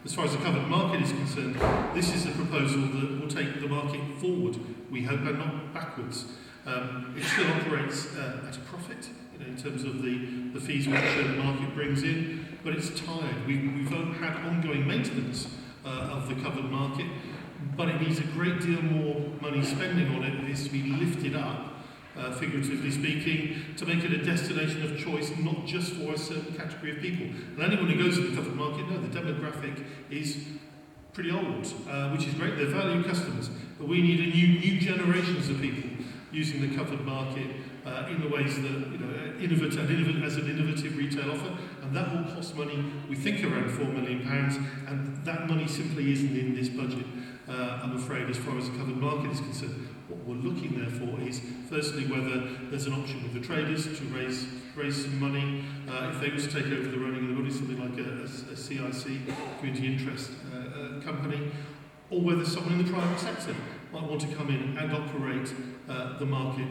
As far as the covered market is concerned, this is a proposal that will take the market forward, we hope, and not backwards. It still operates at a profit, in terms of the fees which the market brings in, but it's tired. We've had ongoing maintenance of the covered market, but it needs a great deal more money spending on it. It needs to be lifted up, figuratively speaking, to make it a destination of choice, not just for a certain category of people. And anyone who goes to the covered market, no, the demographic is pretty old, which is great. They're value customers, but we need new generations of people using the covered market in the ways that as an innovative retail offer, and that will cost money. We think around £4 million, and that money simply isn't in this budget. I'm afraid, as far as the covered market is concerned. What we're looking there for is, firstly, whether there's an option with the traders to raise some money. If they were to take over the running of the money, something like a CIC, community interest company, or whether someone in the private sector might want to come in and operate the market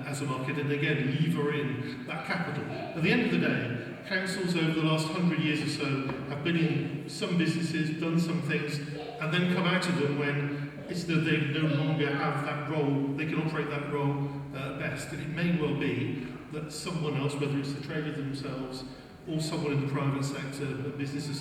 as a market, and again, lever in that capital. At the end of the day, councils over the last 100 years or so have been in some businesses, done some things, and then come out of them when it's that they no longer have that role, they can operate that role best. And it may well be that someone else, whether it's the trader themselves or someone in the private sector, a business of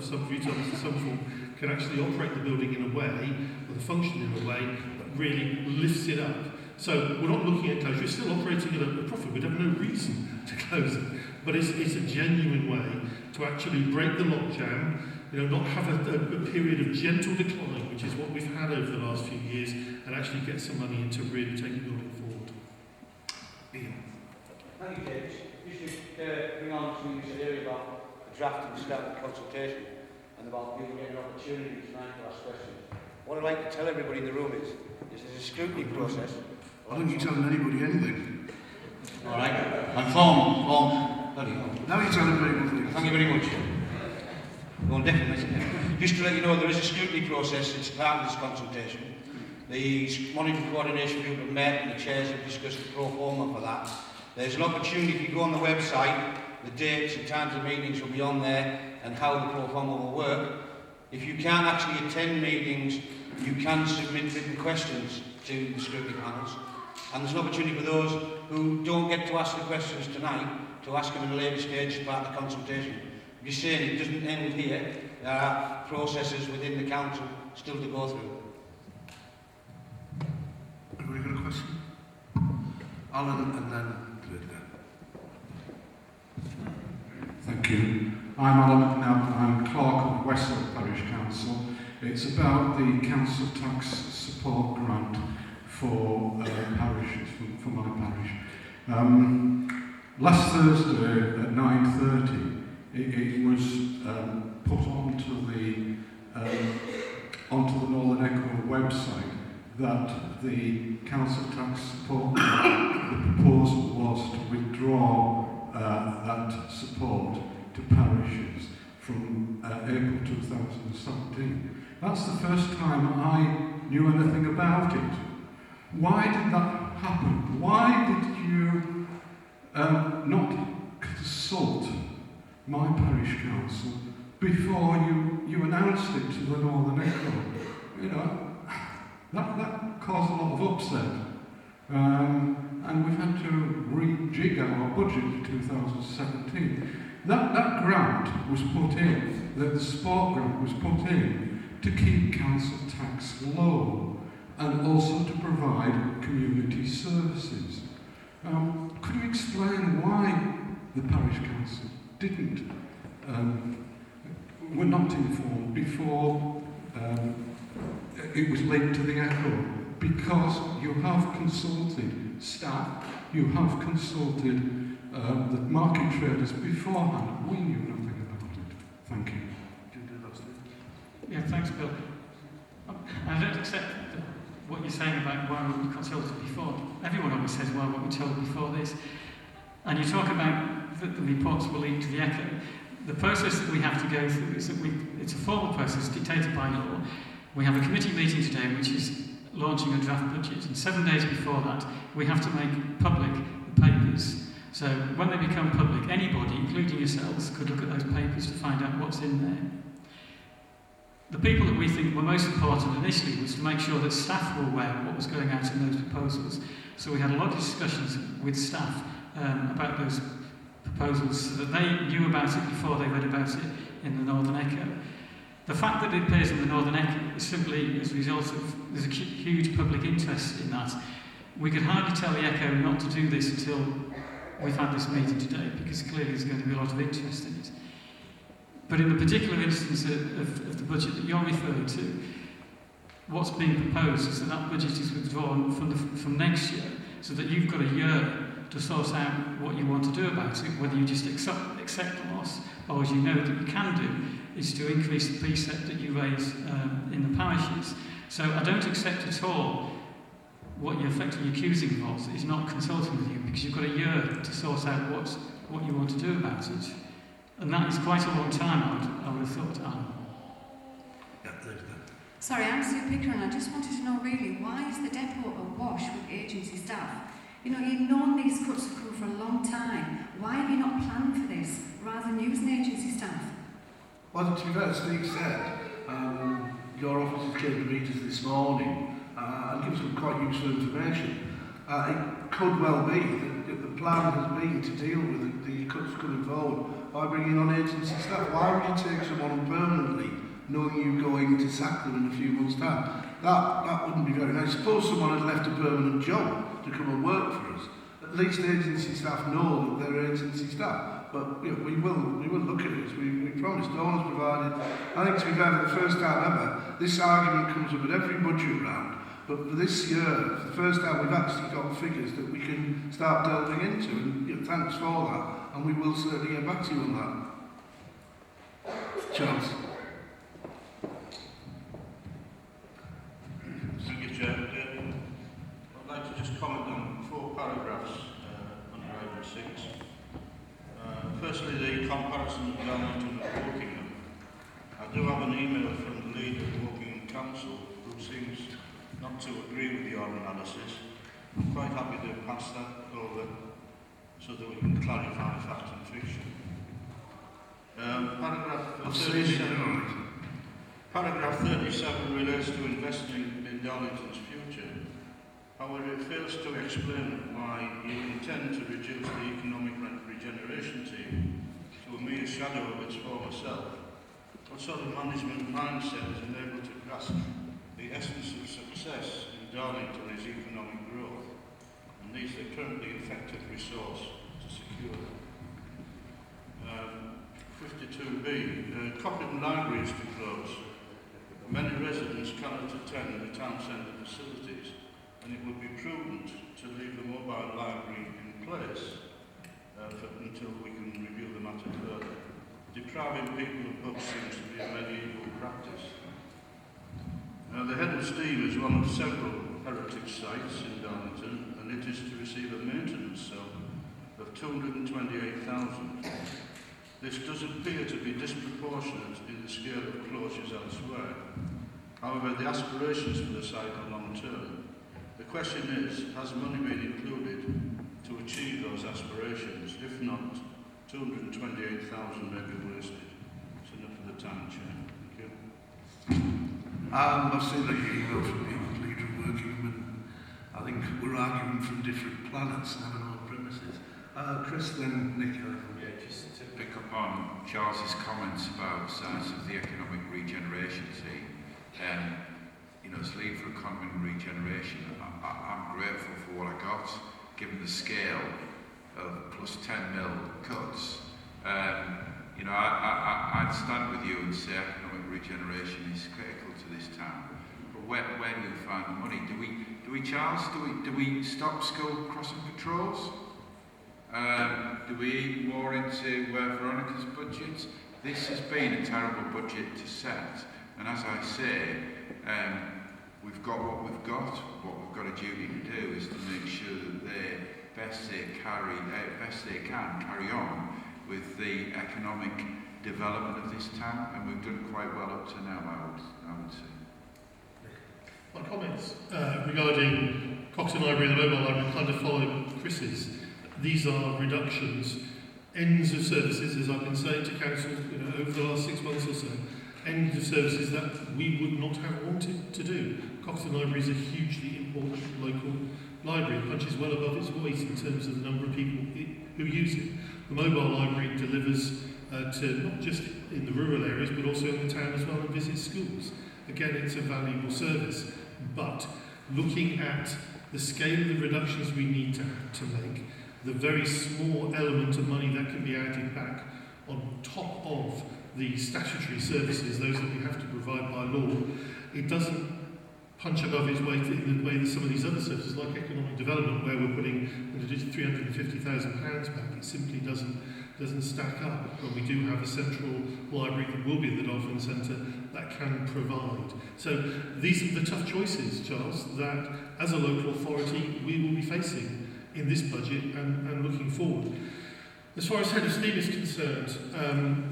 some retail of some form, can actually operate the building in a way, or the function in a way, that really lifts it up. So we're not looking at closure, we're still operating at a profit, we'd have no reason to close it. But it's a genuine way to actually break the logjam, not have a period of gentle decline, which is what we've had over the last few years, and actually get some money into really taking the building forward. Ian. Thank you, James. You should bring on something you said earlier about the draft and start the consultation, and about people getting an opportunity tonight to ask questions. What I'd like to tell everybody in the room is there's a scrutiny process. Why don't you telling anybody anything? All right. And form. Bloody hell. Now you're telling people things. Thank you very much. Well, definitely. Just to let you know, there is a scrutiny process. It's part of this consultation. The monitoring coordination group have met, and the chairs have discussed the pro forma for that. There's an opportunity, if you go on the website, the dates and times of meetings will be on there, and how the pro forma will work. If you can't actually attend meetings, you can submit written questions to the scrutiny panels. And there's an opportunity for those who don't get to ask the questions tonight to ask them in a later stage as part of the consultation. I'm just saying it doesn't end here. There are processes within the council still to go through. Anybody got a question? Alan and then Linda. Thank you. I'm Alan Knapp. I'm clerk of Westland Parish Council. It's about the council tax support grant for parishes, for my parish. Last Thursday at 9:30, it was put onto the Northern Echo website that the council tax support, the proposal was to withdraw that support to parishes from April 2017. That's the first time I knew anything about it. Why did that happen? Why did you not consult my parish council before you announced it to the Northern Echo? That caused a lot of upset. And we've had to rejig our budget for 2017. That grant was put in, the support grant was put in to keep council tax low and also to provide community services. Could you explain why the parish council were not informed before it was linked to the Echo? Because you have consulted staff, you have consulted the market traders beforehand. We knew nothing about it. Thank you. Yeah, thanks, Bill. I don't accept what you're saying about why we were consulted before. Everyone always says, why weren't we told before this? And you talk about that the reports were leaked to the Echo. The process that we have to go through is that it's a formal process dictated by law. We have a committee meeting today which is launching a draft budget, and 7 days before that we have to make public the papers. So when they become public, anybody, including yourselves, could look at those papers to find out what's in there. The people that we think were most important initially was to make sure that staff were aware of what was going out in those proposals. So we had a lot of discussions with staff about those proposals so that they knew about it before they read about it in the Northern Echo. The fact that it appears in the Northern Echo is simply as a result of there's a huge public interest in that. We could hardly tell the Echo not to do this until we've had this meeting today, because clearly there's going to be a lot of interest in it. But in the particular instance of the budget that you're referring to, what's being proposed is that that budget is withdrawn from next year, so that you've got a year to sort out what you want to do about it, whether you just accept the loss, or as you know that you can do, is to increase the precept that you raise in the parishes. So I don't accept at all what you're effectively accusing of is not consulting with you, because you've got a year to sort out what you want to do about it. And that is quite a long time, I would have thought, Alan. Yeah, there's that. Sorry, I'm Sue Picker, and I just wanted to know really, why is the depot awash with agency staff? You know, you've known these cuts have come for a long time. Why have you not planned for this, rather than using agency staff? Well, to be fair, Steve said, your officers came to meet us this morning and give some quite useful information. It could well be that the plan has been to deal with the cuts coming forward by bringing on agency staff. Why would you take someone on permanently, knowing you're going to sack them in a few months' time? That wouldn't be very nice. Suppose someone had left a permanent job to come and work for us. At least agency staff know that they're agency staff. But you know, we will look at it. We promised. Dawn has provided. I think to be fair, for the first time ever, this argument comes up at every budget round. But for this year, for the first time, we've actually got figures that we can start delving into. And you know, thanks for that. And we will certainly get back to you on that. Charles. Thank you, Chair. I'd like to just comment on 4 paragraphs under item 6. Firstly, the comparison of Darlington and Wokingham. I do have an email from the leader of Wokingham Council who seems not to agree with your analysis. I'm quite happy to pass that over so that we can clarify fact and fiction. Paragraph 37 relates to investing in Darlington's future. However, it fails to explain why you intend to reduce the economic regeneration team to a mere shadow of its former self. What sort of management mindset is enabled to grasp the essence of success in Darlington is economic growth, and needs the currently effective resource to secure them. 52B, Cochrane Library is to close. Many residents cannot attend the town centre facilities, and it would be prudent to leave the mobile library in place until we can review the matter further. Depriving people of books seems to be a medieval practice. The Head of Steam is one of several heritage sites in Darlington, and it is to receive a maintenance sum of $228,000. This does appear to be disproportionate in the scale of closures elsewhere. However, the aspirations for the site are long-term. The question is, has money been included to achieve those aspirations? If not, $228,000 may be wasted. That's enough for the time, Chair. Thank you. I've seen that email from the leader of Wokingham, and I think we're arguing from different planets and having our premises. Chris, then Nick. Yeah, just to pick up on Charles's comments about size of the economic regeneration team. You know, as lead for economic regeneration, I'm grateful for what I got, given the scale of plus 10 mil cuts. You know, I'd stand with you and say economic regeneration is critical to this town. But where do you find the money? Do we, Charles? Do we stop school crossing patrols? Do we eat more into Veronica's budget? This has been a terrible budget to set, and as I say, we've got what we've got. What we've got a duty to do is to make sure that they best they can carry on with the economic development of this town, and we've done quite well up to now, I would say. My comments regarding Cochrane Library and the mobile library kind of follow Chris's. These are reductions, ends of services, as I've been saying to council over the last 6 months or so, end of services that we would not have wanted to do. Coxton Library is a hugely important local library. It punches well above its weight in terms of the number of people who use it. The mobile library delivers to not just in the rural areas but also in the town as well, and visits schools. Again, it's a valuable service, but looking at the scale of the reductions we need to make, the very small element of money that can be added back on top of the statutory services, those that we have to provide by law, it doesn't punch above its weight in the way that some of these other services, like economic development, where we're putting £350,000 back, it simply doesn't stack up. But we do have a central library that will be in the Dolphin Centre that can provide. So these are the tough choices, Charles, that as a local authority we will be facing in this budget and looking forward. As far as Head of Steam is concerned,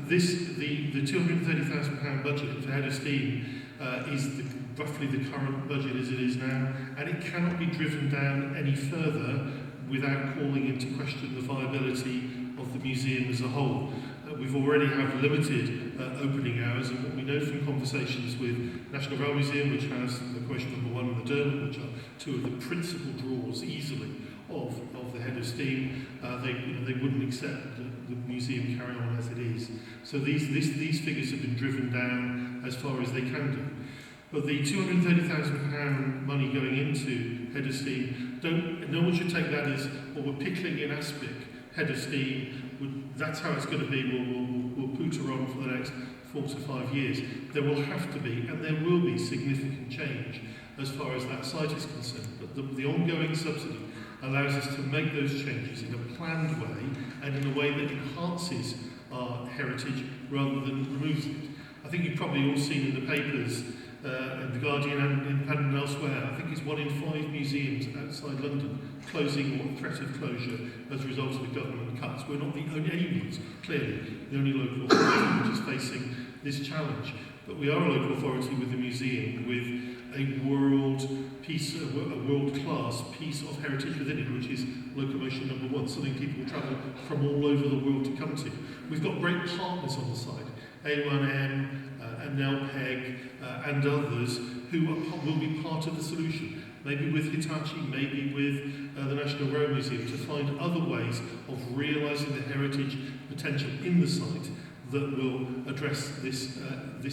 the £230,000 budget for Head of Steam is roughly the current budget as it is now, and it cannot be driven down any further without calling into question the viability of the museum as a whole. We've already have limited opening hours, and what we know from conversations with National Rail Museum, which has the question number 1 and the Derwent, which are two of the principal draws easily of the Head of Steam, they wouldn't accept the museum carry on as it is. So these figures have been driven down as far as they can do. But the £230,000 money going into Head of Steam, no one should take that as, well, we're pickling in aspic Head of Steam, that's how it's going to be, we'll pooter on for the next 4 to 5 years. There will have to be, and there will be, significant change as far as that site is concerned. But the ongoing subsidy allows us to make those changes in a planned way and in a way that enhances our heritage rather than removes it. I think you've probably all seen in the papers, in The Guardian and Independent and elsewhere, I think it's 1 in 5 museums outside London closing or threat of closure as a result of the government cuts. We're not the only ones, clearly, the only local authority which is facing this challenge. But we are a local authority with a museum with a world-class piece of heritage within it, which is locomotion number 1, something people travel from all over the world to come to. We've got great partners on the site, A1M, and NELPEG, and others who will be part of the solution, maybe with Hitachi, maybe with the National Rail Museum, to find other ways of realising the heritage potential in the site that will address this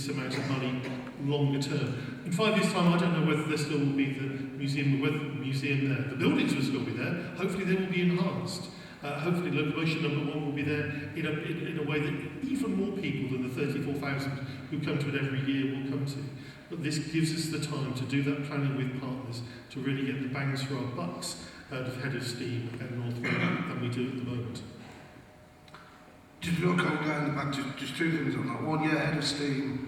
amount of money longer term. In 5 years' time, I don't know whether there still will be the museum there. The buildings will still be there. Hopefully they will be enhanced. Hopefully locomotion number 1 will be there in a way that even more people than the 34,000 who come to it every year will come to. But this gives us the time to do that planning with partners to really get the bangs for our bucks out of Head of Steam and North Rail than we do at the moment. Just real quick down the back, just 2 things on that. One, Head of Steam,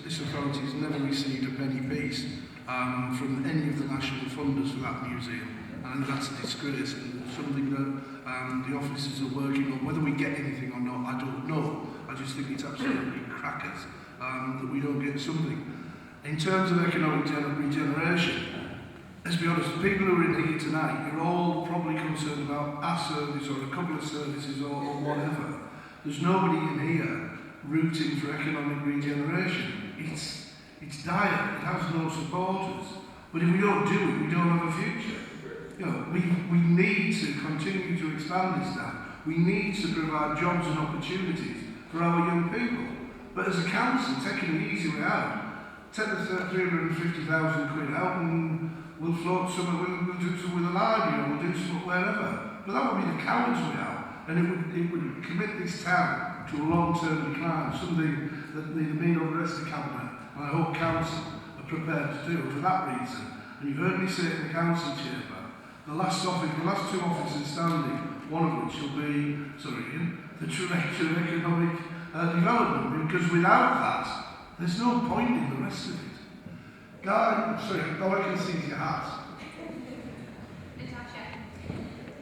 this authority has never received a penny piece from any of the national funders for that museum. And that's a disgrace, and something that the officers are working on. Whether we get anything or not, I don't know. I just think it's absolutely crackers that we don't get something. In terms of economic regeneration, let's be honest, the people who are in here tonight, you're all probably concerned about our service or a couple of services or whatever. There's nobody in here rooting for economic regeneration. It's dire, it has no supporters. But if we don't do it, we don't have a future. You know, we need to continue to expand this now. We need to provide jobs and opportunities for our young people. But as a council, taking the easy way out, take the £350,000 out and we'll float somewhere, we'll do something with a library or we'll do something wherever. But that would be the coward's way out. And it would commit this town to a long-term decline, something that me or the rest of the cabinet, and I hope council, are prepared to do. For that reason, and you've heard me say it in the council chamber, the last 2 officers standing, one of which will be, the Director of Economic Development, because without that, there's no point in the rest of it. Guy, all I can see is your hat.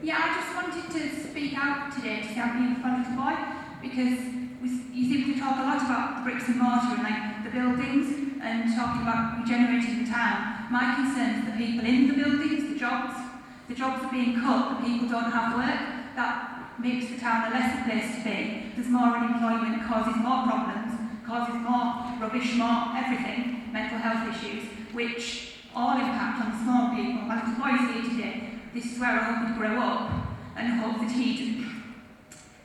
Yeah, I just wanted to speak out today to say I'm being a little boy, because you seem to talk a lot about the bricks and mortar and like the buildings and talking about regenerating the town. My concern is the people in the buildings, the jobs are being cut, the people don't have work. That makes the town a lesser place to be. There's more unemployment, causes more problems, causes more rubbish, more everything, mental health issues, which all impact on small people. My little boy's here today. This is where I hope he'd grow up and hope that he'd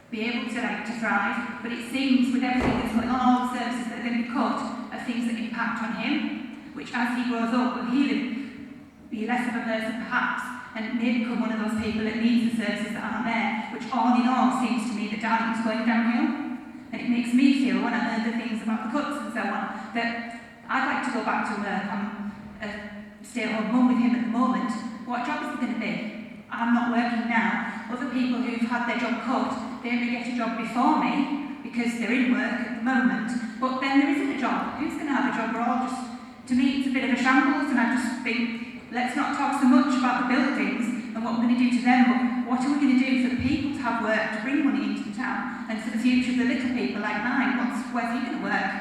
be able to thrive. But it seems with everything that's going on, all the services that are going to be cut are things that impact on him, which as he grows up will be less of a person perhaps, and may become one of those people that needs the services that aren't there, which all in all seems to me that Darlington's going downhill. And it makes me feel, when I heard the things about the cuts and so on, that I'd like to go back to work. I'm a stay-at-home mum with him at the moment. What job is it going to be? I'm not working now. Other people who've had their job cut, they may get a job before me because they're in work at the moment, but then there isn't a job. Who's going to have a job? We're all just, to me, it's a bit of a shambles, and I just think, let's not talk so much about the buildings and what we're going to do to them, but what are we going to do for the people to have work, to bring money into the town, and for the future of the little people like mine? Where's he going to work?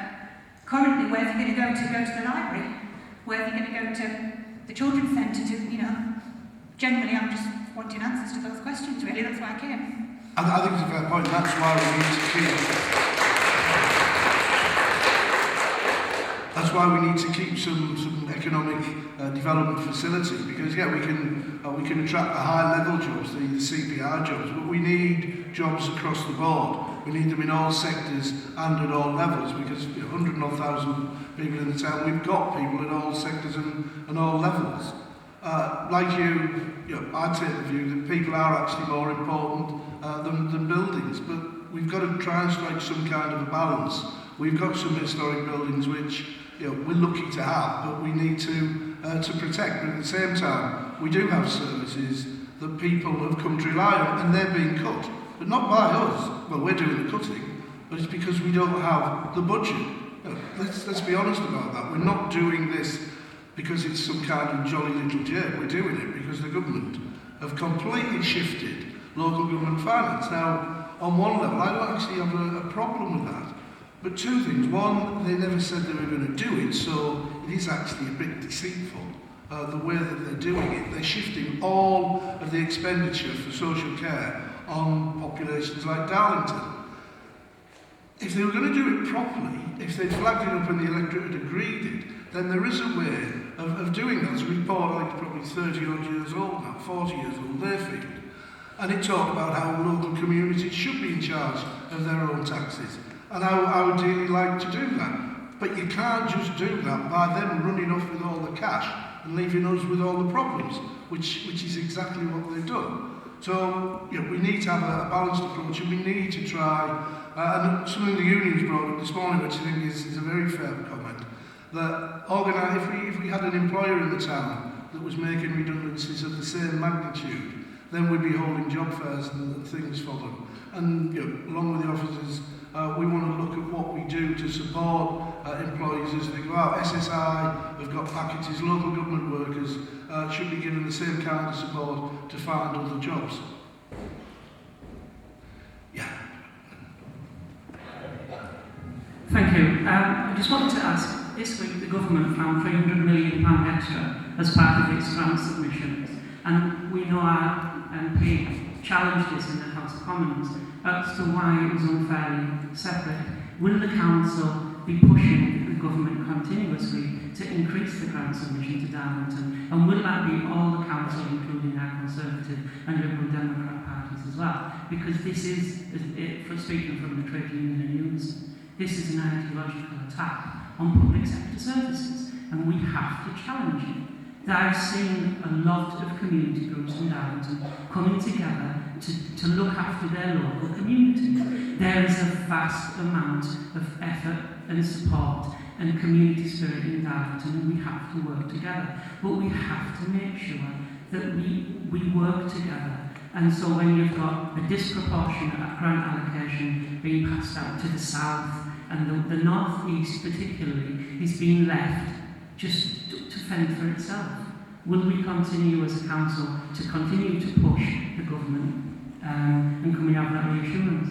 Currently, where's he going to go to the library? Where's he going to go to the children's centre to, generally I'm just wanting answers to those questions, really. That's why I came. I think it's a fair point. That's why we need to keep. That's why we need to keep some economic development facility, because we can attract the high level jobs, the CPR jobs, but we need jobs across the board. We need them in all sectors and at all levels, because 100,000 people in the town, we've got people at all sectors and all levels. Like I take the view that people are actually more important than buildings, but we've got to try and strike some kind of a balance. We've got some historic buildings which we're lucky to have, but we need to protect. But at the same time, we do have services that people have come to rely on, and they're being cut. But not by us. Well, we're doing the cutting, but it's because we don't have the budget. Let's be honest about that. We're not doing this because it's some kind of jolly little joke. We're doing it because the government have completely shifted local government finance. Now, on one level, I don't actually have a problem with that. But two things. One, they never said they were going to do it, so it is actually a bit deceitful, the way that they're doing it. They're shifting all of the expenditure for social care on populations like Darlington. If they were going to do it properly, if they'd flagged it up and the electorate had agreed it, then there is a way of doing that. There's a report, I think it's probably 30 odd years old now, 40 years old, their field. And it talked about how local communities should be in charge of their own taxes. And I would really like to do that. But you can't just do that by them running off with all the cash and leaving us with all the problems, which is exactly what they've done. So we need to have a balanced approach, and we need to try, and something the unions brought up this morning, which I think is a very fair comment, that if we had an employer in the town that was making redundancies of the same magnitude, then we'd be holding job fairs and things for them. And along with the officers, we want to look at what we do to support employees as they go out. SSI have got packages, local government workers should be given the same kind of support to find other jobs. Thank you. I just wanted to ask, this week the government found £300 million extra as part of its grant submissions, and we know our MP challenged this in the House of Commons as to why it was unfairly separate. Will the Council be pushing the government continuously to increase the grant submission to Darlington? And will that be all the Council, including our Conservative and Liberal Democrat parties as well? Because this is, for speaking from the trade union and unison, this is an ideological attack on public sector services, and we have to challenge it. I've seen a lot of community groups in Darlington coming together to look after their local communities. There is a vast amount of effort and support and community spirit in Darlington, and we have to work together. But we have to make sure that we work together. And so when you've got a disproportionate grant allocation being passed out to the south, and the north-east particularly is being left just to fend for itself. Will we continue as a council to continue to push the government, and can we have that reassurance?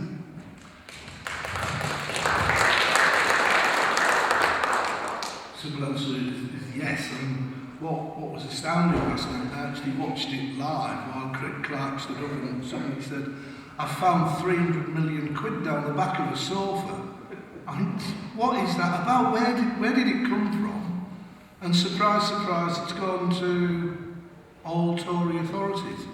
Simple answer is yes. What was astounding last night, I actually watched it live while Craig Clark stood up and somebody said, I found 300 million quid down the back of a sofa. And what is that about? Where did it come from? And surprise, surprise, it's gone to all Tory authorities.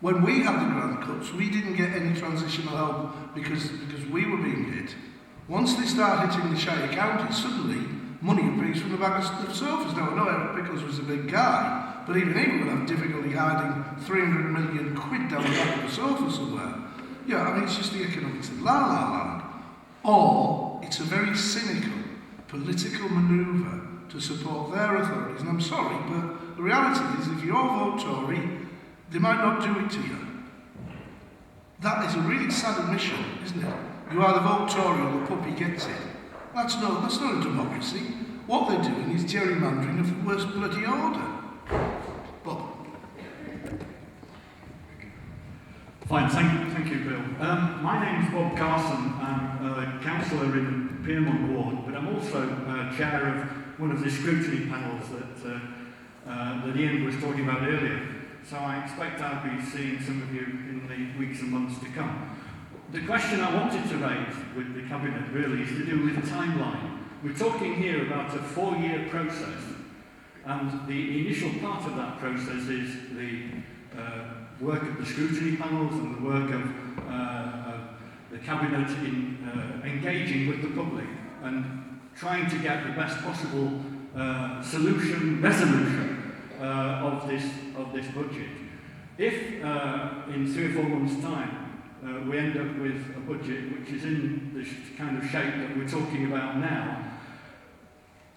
When we had the grant cuts, we didn't get any transitional help because we were being hit. Once they started hitting the shire counties, suddenly money appears from the bag of sofas. Now, I know Eric Pickles was a big guy, but even he would have difficulty hiding 300 million quid down the back of the sofa somewhere. Yeah, I mean, it's just the economics of la-la land. Or it's a very cynical political manoeuvre to support their authorities. And I'm sorry, but the reality is if you all vote Tory, they might not do it to you. That is a really sad admission, isn't it? You either vote Tory or the puppy gets it. That's not a democracy. What they're doing is gerrymandering of the worst bloody order. Bob. Fine, thank you, Bill. My name is Bob Carson. I'm a councillor in the Peermont Ward, but I'm also chair of one of the scrutiny panels that Ian was talking about earlier. So I expect I'll be seeing some of you in the weeks and months to come. The question I wanted to raise with the Cabinet really is to do with the timeline. We're talking here about a 4-year process, and the initial part of that process is the work of the scrutiny panels and the work of the Cabinet in engaging with the public and trying to get the best possible resolution of this budget. If in 3 or 4 months' time we end up with a budget which is in the kind of shape that we're talking about now,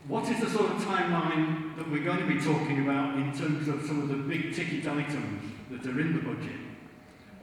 what is the sort of timeline that we're going to be talking about in terms of some of the big ticket items that are in the budget?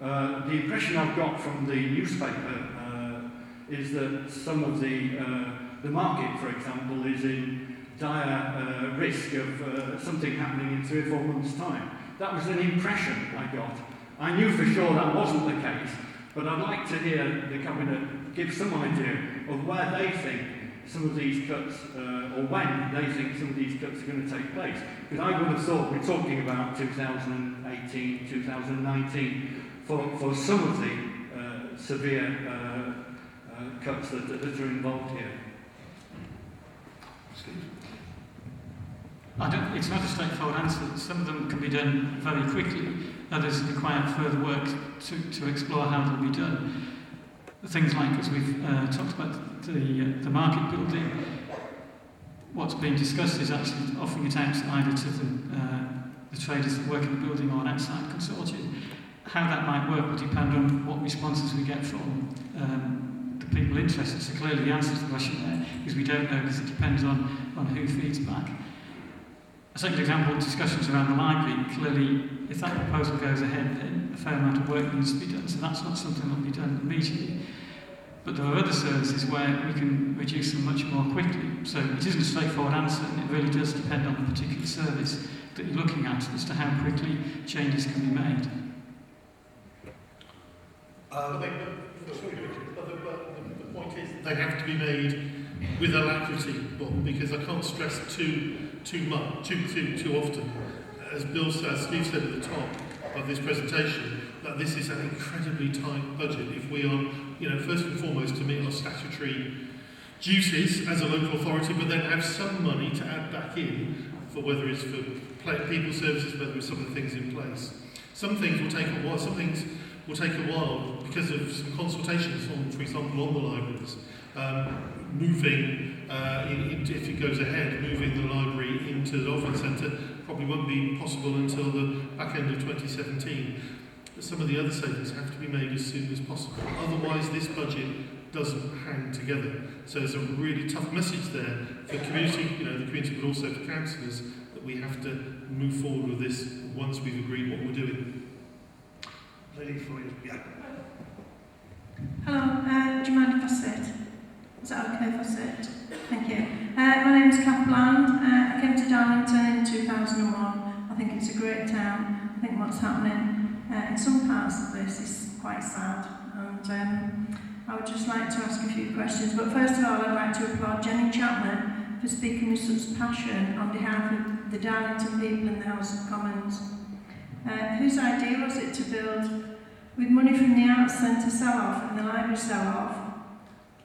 The impression I've got from the newspaper is that some of the market, for example, is in dire risk of something happening in 3 or 4 months' time. That was an impression I got. I knew for sure that wasn't the case, but I'd like to hear the Cabinet give some idea of where they think some of these cuts, or when they think some of these cuts are going to take place. Because I would have thought we're talking about 2018, 2019 for some of the severe cuts that are involved here. It's not a straightforward answer. Some of them can be done very quickly. Others require further work to explore how they'll be done. Things like, as we've talked about, the market building, what's being discussed is actually offering it out either to the traders that work in the building or an outside consortium. How that might work will depend on what responses we get from the people interested. So clearly the answer to the question there is we don't know because it depends on who feeds back. A second example, discussions around the library. Clearly, if that proposal goes ahead, then a fair amount of work needs to be done, so that's not something that will be done immediately. But there are other services where we can reduce them much more quickly. So it isn't a straightforward answer, and it really does depend on the particular service that you're looking at as to how quickly changes can be made. The point is they have to be made with alacrity, Bob, because I can't stress too often, as Steve said at the top of this presentation, that this is an incredibly tight budget. If we are, first and foremost to meet our statutory duties as a local authority, but then have some money to add back in for whether it's for people services, whether it's some of the things in place. Some things will take a while. Some things will take a while because of some consultations on, for example, on the libraries. If it goes ahead, moving the library into the Dolphin Centre probably won't be possible until the back end of 2017. But some of the other savings have to be made as soon as possible. Otherwise, this budget doesn't hang together. So there's a really tough message there for community, the community, but also for councillors, that we have to move forward with this once we've agreed what we're doing. Lady for you. Yeah. Hello, do you mind if I sit? Is that okay if I sit? Thank you. My name is Kath Bland. I came to Darlington in 2001. I think it's a great town. I think what's happening in some parts of this is quite sad. And I would just like to ask a few questions. But first of all, I'd like to applaud Jenny Chapman for speaking with such passion on behalf of the Darlington people in the House of Commons. Whose idea was it to build, with money from the Arts Centre sell-off and the library sell-off,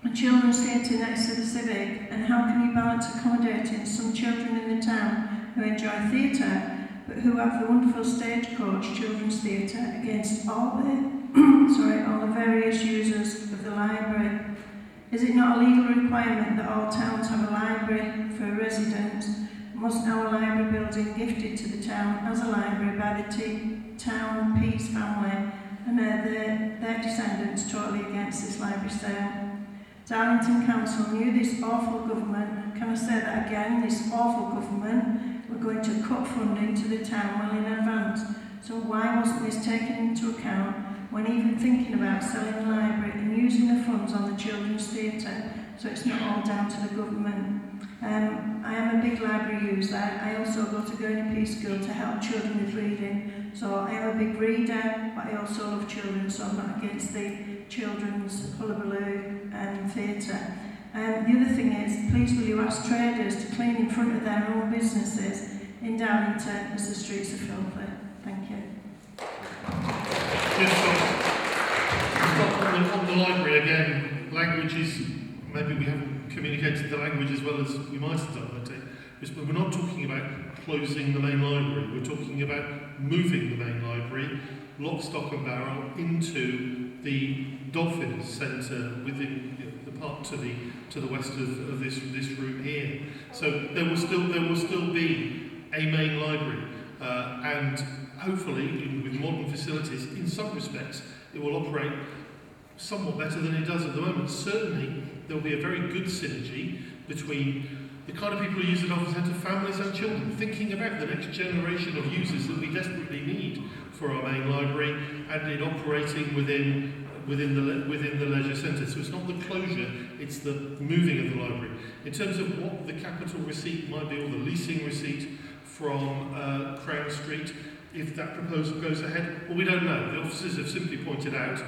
a children's theatre next to the Civic, and how can you balance accommodating some children in the town who enjoy theatre but who have the wonderful Stagecoach Children's Theatre against all the various users of the library? Is it not a legal requirement that all towns have a library for residents? Must our library building gifted to the town as a library by the town Peace family and their descendants totally against this library sale? Darlington Council knew this awful government, can I say that again, this awful government were going to cut funding to the town well in advance. So why wasn't this taken into account when even thinking about selling the library and using the funds on the children's theatre, so it's not all down to the government? I am a big library user. I also go to Gurney Peace School to help children with reading. So I am a big reader, but I also love children, so I'm not against the children's hullabaloo theatre. The other thing is, please will you ask traders to clean in front of their own businesses in Darlington as the streets are filthy. Thank you. Yes, on the library again, language is, maybe we haven't communicated the language as well as we might have done that day. But we're not talking about closing the main library, we're talking about moving the main library, lock, stock and barrel, into the Dolphin Centre within the part to the west of this route here. So there will still be a main library, and hopefully with modern facilities, in some respects, it will operate somewhat better than it does at the moment. Certainly, there will be a very good synergy between the kind of people who use the Dolphin Centre, families and children, thinking about the next generation of users that we desperately need for our main library, and in operating within the leisure centre. So it's not the closure, it's the moving of the library. In terms of what the capital receipt might be, or the leasing receipt from Crown Street, if that proposal goes ahead, well, we don't know. The officers have simply pointed out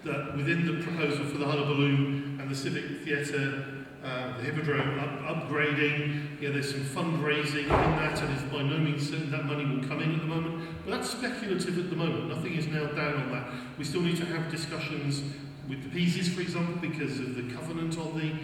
that within the proposal for the Hullabaloo and the Civic Theatre, the Hippodrome upgrading, there's some fundraising in that, and it's by no means certain that money will come in at the moment. But that's speculative at the moment. Nothing is nailed down on that. We still need to have discussions with the Peases, for example, because of the covenant on the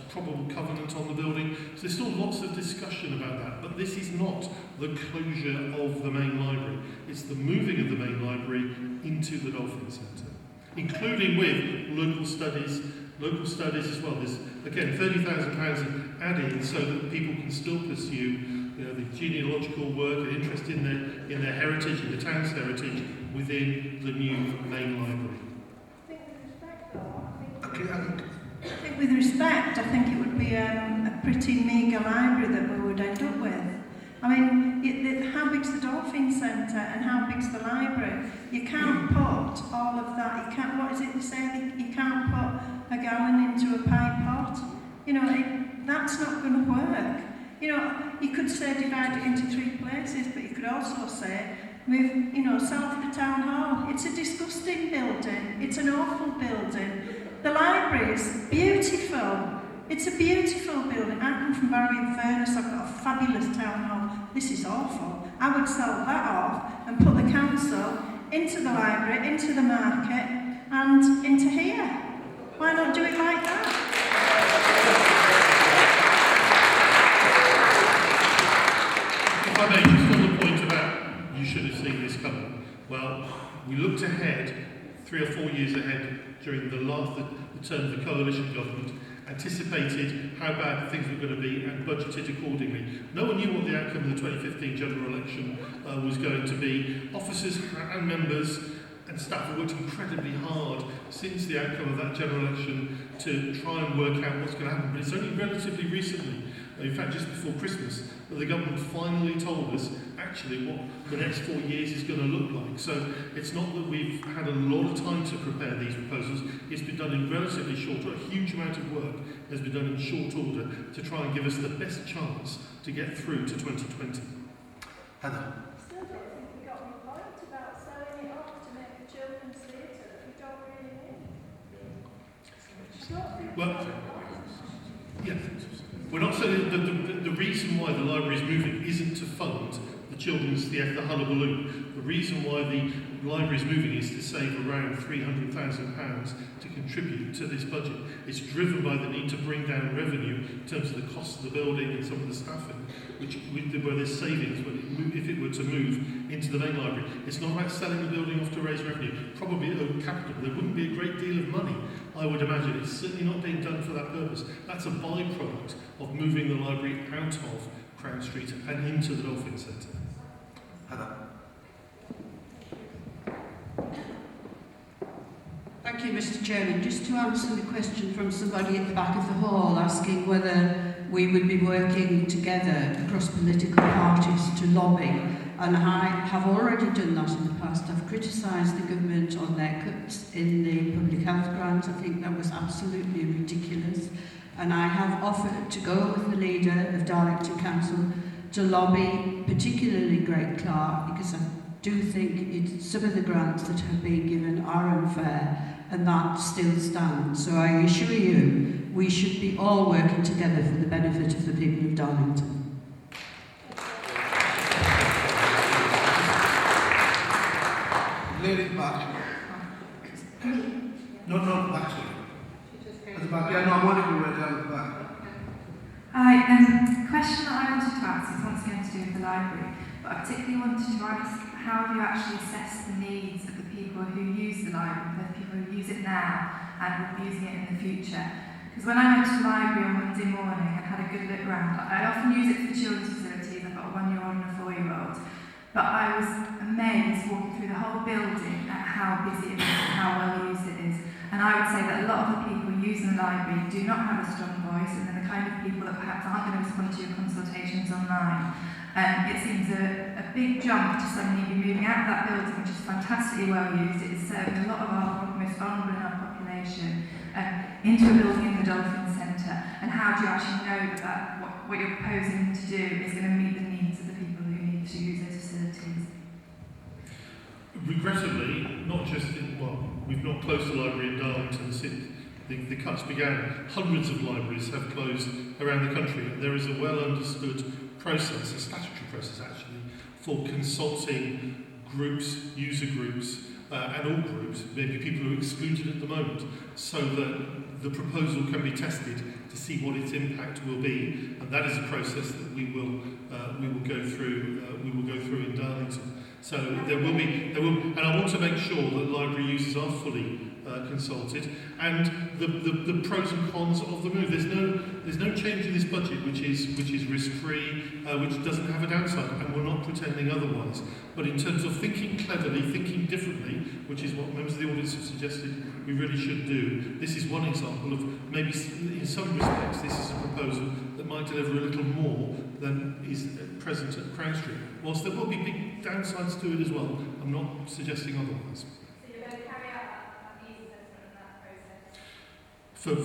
probable covenant on the building. So there's still lots of discussion about that. But this is not the closure of the main library. It's the moving of the main library into the Dolphin Centre, including with local studies as well. There's, again, £30,000 added so that people can still pursue the genealogical work and interest in their heritage, in the town's heritage, within the new main library. I think with respect, I think it would be a pretty meagre library that we would end up with. I mean, how big's the Dolphin Centre and how big's the library? You can't put all of that, you can't, what is it they say, you can't put a gallon into a pie pot. That's not going to work. You could say divide it into 3 places, but you could also say move, south of the town hall. It's a disgusting building. It's an awful building. The library's beautiful. It's a beautiful building. I come from Barry-in-Furness. I've got a fabulous town hall. This is awful. I would sell that off and put the council into the library, into the market, and into here. Why not do it like that? If I may, just on the point about you should have seen this coming. Well, we looked ahead, 3 or 4 years ahead, during the term of the coalition government, anticipated how bad things were going to be and budgeted accordingly. No one knew what the outcome of the 2015 general election was going to be. Officers and members and staff have worked incredibly hard since the outcome of that general election to try and work out what's going to happen. But it's only relatively recently, in fact just before Christmas, that the government finally told us actually what the next 4 years is going to look like. So it's not that we've had a lot of time to prepare these proposals. It's been done in relatively short order. A huge amount of work has been done in short order to try and give us the best chance to get through to 2020. Heather. Well, yeah, we're not saying the reason why the library is moving isn't to fund the children's theatre, the hullabaloo. The reason why the library is moving is to save around £300,000 to contribute to this budget. It's driven by the need to bring down revenue in terms of the cost of the building and some of the staffing, where there's savings if it were to move into the main library. It's not about selling the building off to raise revenue. Probably at capital, there wouldn't be a great deal of money, I would imagine. It's certainly not being done for that purpose. That's a byproduct of moving the library out of Crown Street and into the Dolphin Centre. Heather. Thank you, Mr. Chairman. Just to answer the question from somebody at the back of the hall asking whether we would be working together across political parties to lobby, and I have already done that in the past. I've criticised the government on their cuts in the public health grant. I think that was absolutely ridiculous. And I have offered to go with the leader of Darlington Council to lobby, particularly Greg Clark, because I do think some of the grants that have been given are unfair, and that still stands. So I assure you, we should be all working together for the benefit of the people of Darlington. Lady at the back. No, back, sorry. At the back, yeah, no, I want to go right down at the back. Hi, the question that I wanted to ask is once again to do with the library, but I particularly wanted to ask, how have you actually assessed the needs of the people who use the library, the people who use it now and will be using it in the future? Because when I went to the library on Monday morning and had a good look around, I often use it for children's facilities. I've got a 1-year-old and a 4-year-old. But I was amazed walking through the whole building at how busy it is and how well used it is. And I would say that a lot of the people using the library do not have a strong voice, and they're the kind of people that perhaps aren't going to respond to your consultations online. It seems a big jump to suddenly be moving out of that building, which is fantastically well used. It is serving a lot of our most vulnerable in our population, into a building in the Dolphin Centre. And how do you actually know that what you're proposing to do is going to meet the needs of the people who need to use those facilities? Regrettably, not just we've not closed the library in Darlington since the cuts began. Hundreds of libraries have closed around the country, and there is a well understood process, a statutory process actually, for consulting groups, user groups, and all groups, maybe people who are excluded at the moment, so that the proposal can be tested to see what its impact will be, and that is a process that we will go through. We will go through in Darlington. So there will, and I want to make sure that library users are fully consulted, and the pros and cons of the move. There's no change in this budget which is risk-free, which doesn't have a downside, and we're not pretending otherwise. But in terms of thinking cleverly, thinking differently, which is what members of the audience have suggested we really should do, this is one example of maybe in some respects this is a proposal that might deliver a little more than is present at Crown Street. Whilst there will be big downsides to it as well, I'm not suggesting otherwise. So you're going to carry out that needs assessment and that process?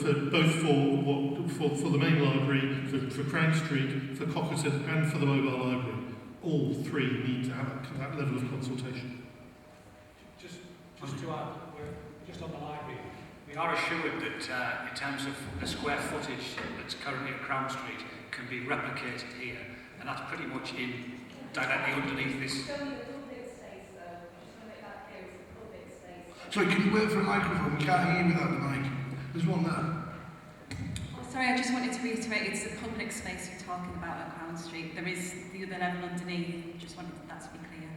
For the main library, for Crown Street, for Cockerton and for the mobile library, all three need to have that level of consultation. Just to add, just on the library, we are assured that in terms of the square footage that's currently at Crown Street can be replicated here, and that's pretty much directly underneath this. It's only a public space though, I just want to make that clear, it's a public space. Sorry, can you wait for a microphone? We can't hear you without the mic. There's one there. Sorry, I just wanted to reiterate, it's a public space we're talking about at Crown Street. There is the other level underneath, just wanted that to be clear.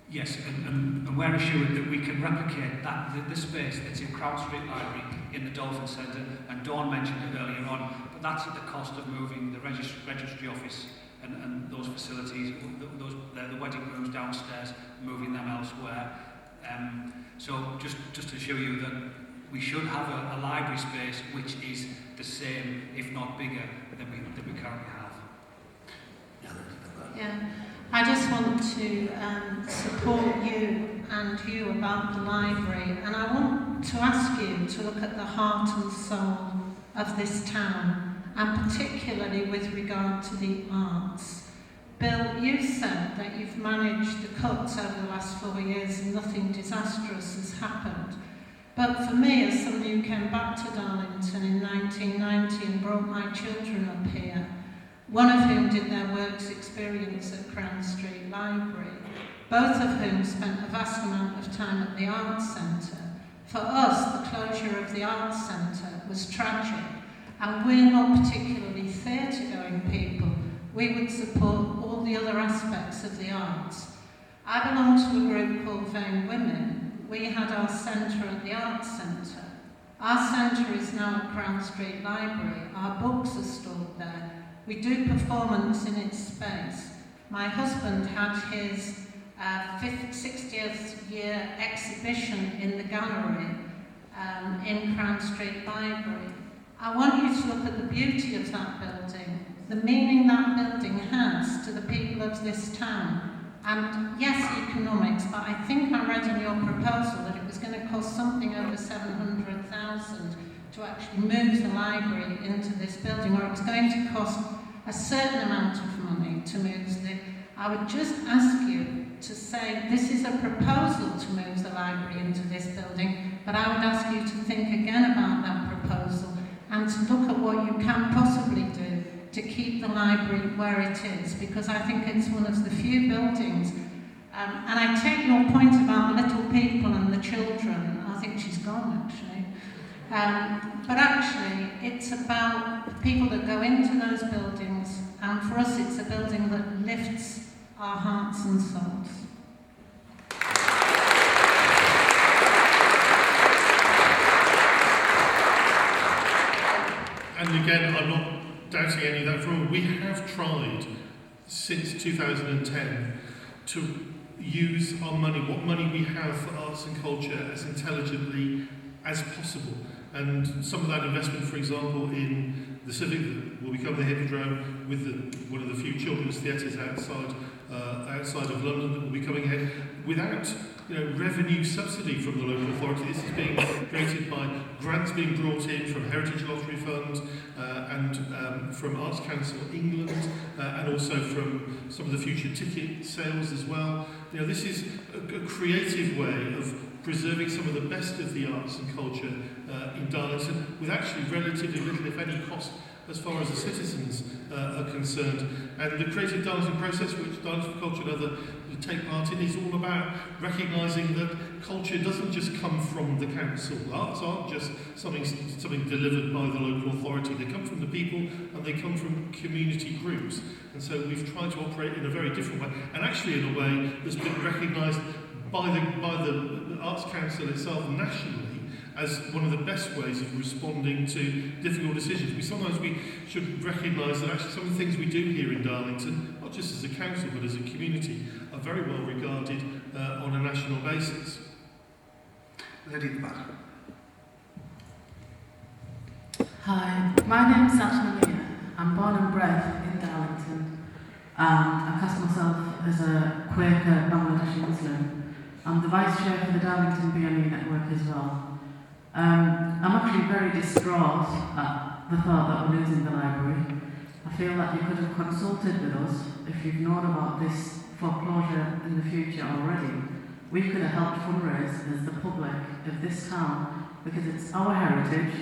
Yes, and we're assured that we can replicate the space that's in Crown Street Library in the Dolphin Centre, and Dawn mentioned it earlier on, but that's at the cost of moving the registry office and those facilities, the wedding rooms downstairs, moving them elsewhere. So just to show you that we should have a library space which is the same, if not bigger, than we currently have. Yeah, I just want to support you and you about the library, and I want to ask you to look at the heart and soul of this town, and particularly with regard to the arts. Bill, you said that you've managed the cuts over the last 4 years and nothing disastrous has happened. But for me, as somebody who came back to Darlington in 1990 and brought my children up here, one of whom did their works experience at Crown Street Library, both of whom spent a vast amount of time at the Arts Centre. For us, the closure of the Arts Centre was tragic, and we're not particularly theatre-going people. We would support all the other aspects of the arts. I belong to a group called Vain Women. We had our centre at the Arts Centre. Our centre is now at Crown Street Library. Our books are stored there. We do performance in its space. My husband had his 60th year exhibition in the gallery in Crown Street Library. I want you to look at the beauty of that building, the meaning that building has to the people of this town. And yes, economics, but I think I read in your proposal that it was going to cost something over 700,000 to actually move the library into this building, or it was going to cost a certain amount of money to move it. I would just ask you to say this is a proposal to move the library into this building, but I would ask you to think again about that proposal and to look at what you can possibly do to keep the library where it is, because I think it's one of the few buildings. And I take your point about the little people and the children. I think she's gone, actually. But actually, it's about the people that go into those buildings, and for us, it's a building that lifts our hearts and souls. And again, I'm not doubting any of that for all. We have tried since 2010 to use our money, what money we have for arts and culture, as intelligently as possible. And some of that investment, for example, in the Civic that will become the Hippodrome, with one of the few children's theatres outside of London that will be coming ahead, without revenue subsidy from the local authority. This is being created by grants being brought in from Heritage Lottery Fund and from Arts Council England and also from some of the future ticket sales as well. This is a creative way of preserving some of the best of the arts and culture in Darlington with actually relatively little, if any, cost as far as the citizens are concerned. And the Creative Darlington process, which Darlington Culture and other take part in, is all about recognising that culture doesn't just come from the council. Arts aren't just something delivered by the local authority. They come from the people and they come from community groups. And so we've tried to operate in a very different way, and actually in a way that's been recognised by the Arts Council itself nationally as one of the best ways of responding to difficult decisions. Sometimes we should recognise that actually some of the things we do here in Darlington, not just as a council but as a community, are very well regarded on a national basis. Lady at the back. Hi, my name's Satya. I'm born and bred in Darlington. I class myself as a Quaker Bangladeshi Muslim. I'm the vice chair for the Darlington BME network as well. I'm actually very distraught at the thought that we're losing the library. I feel that you could have consulted with us if you've known about this foreclosure in the future already. We could have helped fundraise as the public of this town, because it's our heritage,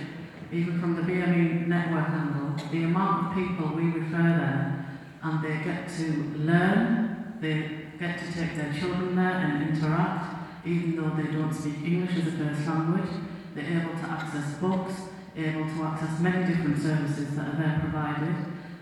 even from the BME network angle, the amount of people we refer there, and they get to learn, they get to take their children there and interact, even though they don't speak English as a first language. They're able to access books, able to access many different services that are there provided,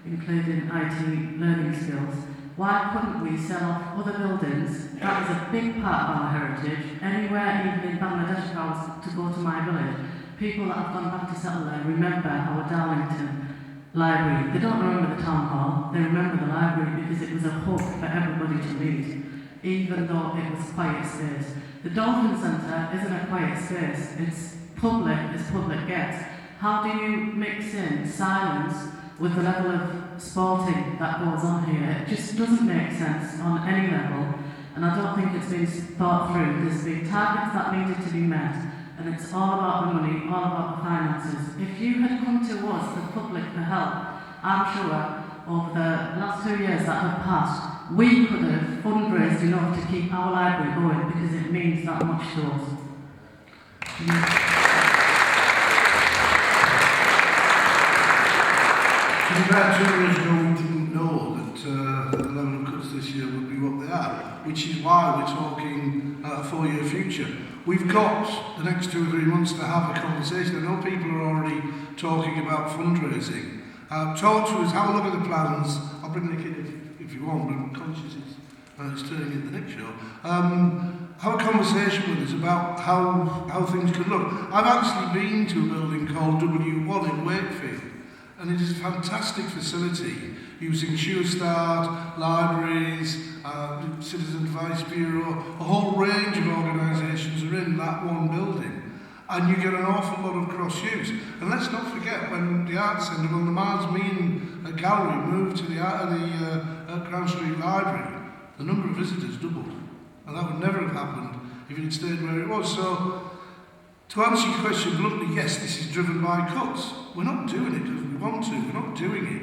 including IT learning skills. Why couldn't we sell off other buildings? That is a big part of our heritage. Anywhere, even in Bangladesh, if I was to go to my village, people that have gone back to settle there remember our Darlington library. They don't remember the town hall, they remember the library because it was a hub for everybody to meet, even though it was quiet space. The Dolphin Centre isn't a quiet space, it's public as public gets. How do you mix in silence with the level of sporting that goes on here? It just doesn't make sense on any level, and I don't think it's been thought through. There's been targets that needed to be met, and it's all about the money, all about the finances. If you had come to us, the public, for help, I'm sure over the last 2 years that have passed, we could have fundraised enough to keep our library going because it means that much to us. About 2 years ago, we didn't the level of cuts this year would be what they are, which is why we're talking a 4-year future. We've got the next 2 or 3 months to have a conversation. I know people are already talking about fundraising. Talk to us, have a look at the plans. I'll bring Nick in if you want, but I'm conscious it's turning into the next show. Have a conversation with us about how things could look. I've actually been to a building called W1 in Wakefield, and it is a fantastic facility using Sure Start, libraries, Citizen Advice Bureau, a whole range of organisations are in that one building. And you get an awful lot of cross-use. And let's not forget, when the Arts Centre, when the Mars Mean Gallery moved to the Crown Street Library, the number of visitors doubled. And that would never have happened if it had stayed where it was. So, to answer your question bluntly, yes, this is driven by cuts. We're not doing it because we want to. We're not doing it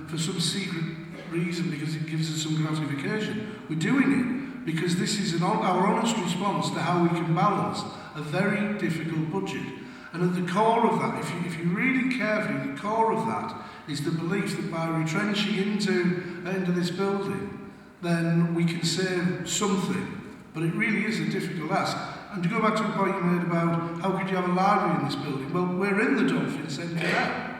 for some secret reason because it gives us some gratification. We're doing it because this is our honest response to how we can balance a very difficult budget. And at the core of that, if you really carefully, the core of that is the belief that by retrenching into this building, then we can save something. But it really is a difficult ask. And to go back to the point you made about how could you have a library in this building? Well, we're in the Dolphin Centre now.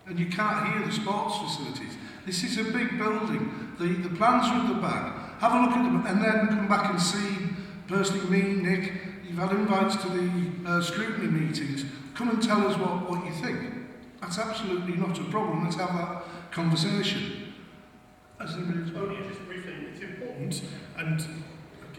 And you can't hear the sports facilities. This is a big building. The plans are at the back. Have a look at them and then come back and see, personally me, Nick, you've had invites to the scrutiny meetings. Come and tell us what you think. That's absolutely not a problem. Let's have that conversation. Only just briefly, it's important, and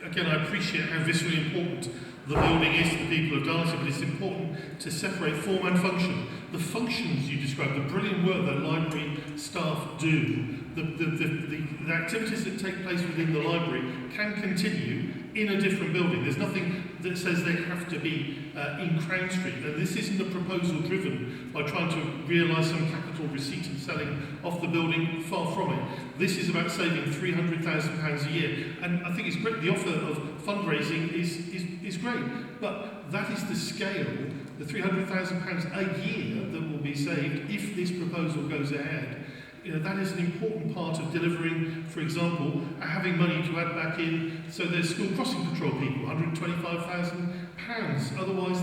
again, I appreciate how viscerally important the building is to the people of Darlington, but it's important to separate form and function. The functions you described, the brilliant work that library staff do, the activities that take place within the library can continue in a different building. There's nothing that says they have to be in Crown Street. And this isn't a proposal driven by trying to realise some capital receipt and selling off the building, far from it. This is about saving £300,000 a year. And I think it's great. The offer of fundraising is great. But that is the scale, the £300,000 a year that will be saved if this proposal goes ahead. You know, that is an important part of delivering, for example, having money to add back in, so there's school crossing patrol people, £125,000. Otherwise,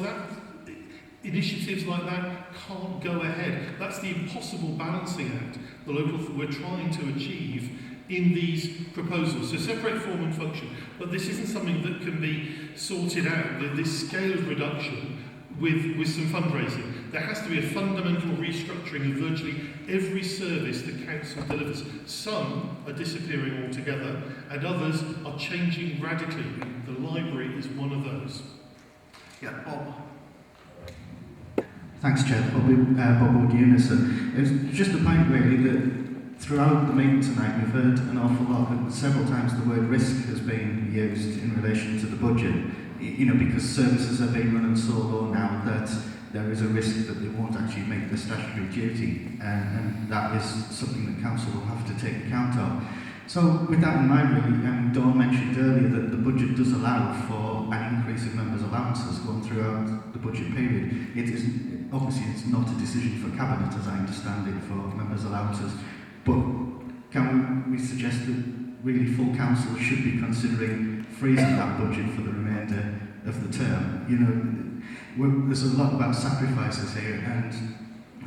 initiatives like that can't go ahead. That's the impossible balancing act we're trying to achieve in these proposals. So separate form and function. But this isn't something that can be sorted out, this scale of reduction, with some fundraising. There has to be a fundamental restructuring of virtually every service the council delivers. Some are disappearing altogether, and others are changing radically. The library is one of those. Yeah, Bob. Thanks, Chair. Bob Wood, Unison. It was just a point really that throughout the meeting tonight we've heard an awful lot, several times the word risk has been used in relation to the budget. You know, because services are being run so low now that there is a risk that they won't actually make the statutory duty, and that is something that council will have to take account of. So with that in mind really, Dawn mentioned earlier that the budget does allow for an increase in members' allowances going throughout the budget period. Obviously it's not a decision for Cabinet as I understand it for members' allowances, but can we suggest that really full council should be considering freezing that budget for the remainder of the term? You know, there's a lot about sacrifices here, and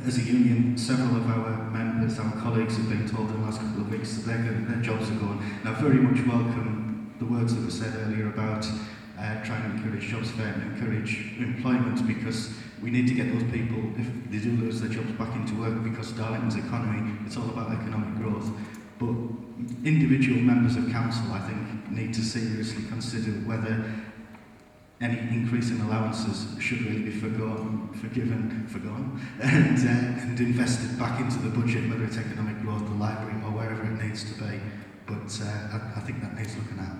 as a union, several of our members, our colleagues have been told in the last couple of weeks that their jobs are going. And I very much welcome the words that were said earlier about trying to encourage jobs fair and encourage employment, because we need to get those people, if they do lose their jobs, back into work, because Darlington's economy, it's all about economic growth. But individual members of council, I think, need to seriously consider whether any increase in allowances should really be forgone, and invested back into the budget, whether it's economic growth, the library, or wherever it needs to be. But I think that needs looking at.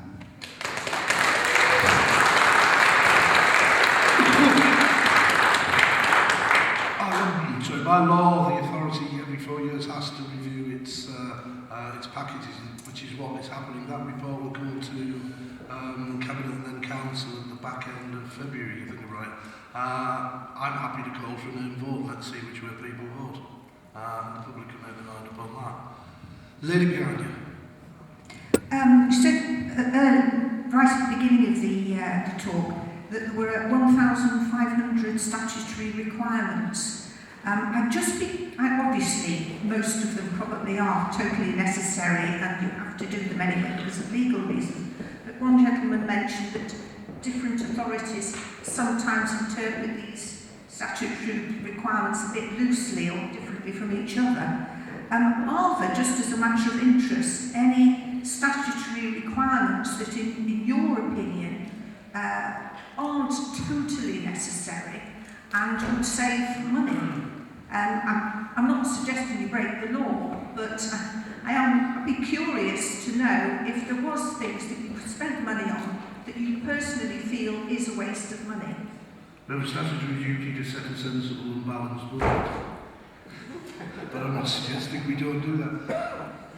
By law, the authority every 4 years has to review its packages, which is what is happening. That report will come to Cabinet and then Council at the back end of February, I think you're right. I'm happy to call for an in vote. Let's see which way people vote. And the public can make their mind up on that. Lady behind you. You said right at the beginning of the talk that there were 1,500 statutory requirements. Obviously, most of them probably are totally necessary and you have to do them anyway because of legal reasons. But one gentleman mentioned that different authorities sometimes interpret these statutory requirements a bit loosely or differently from each other. Are there, just as a matter of interest, any statutory requirements that, in your opinion, aren't totally necessary and would save money? I'm not suggesting you break the law, but I'd be curious to know if there was things that you spent money on that you personally feel is a waste of money. We have a statutory duty to set a sensible and balanced budget. But I'm not suggesting we don't do that.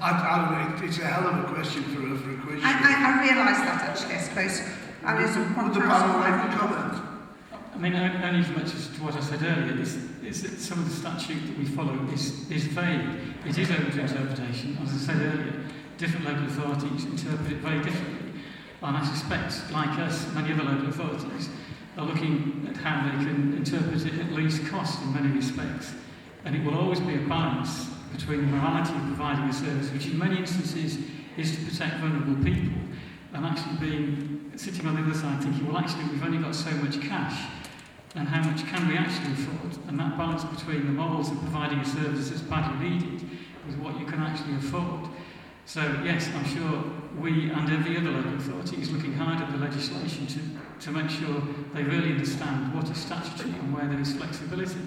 I don't know, it's a hell of a question for a question. I realise that actually, I suppose. Would the panel like to comment? I mean, only as much as to what I said earlier, is that some of the statute that we follow is vague. It is open to interpretation. As I said earlier, different local authorities interpret it very differently. And I suspect, like us, many other local authorities are looking at how they can interpret it at least cost in many respects. And it will always be a balance between the morality of providing a service, which in many instances is to protect vulnerable people, and actually sitting on the other side thinking, well, actually, we've only got so much cash, and how much can we actually afford? And that balance between the morals of providing a service that's badly needed with what you can actually afford. So, yes, I'm sure we and every other local authority is looking hard at the legislation to make sure they really understand what is statutory and where there is flexibility.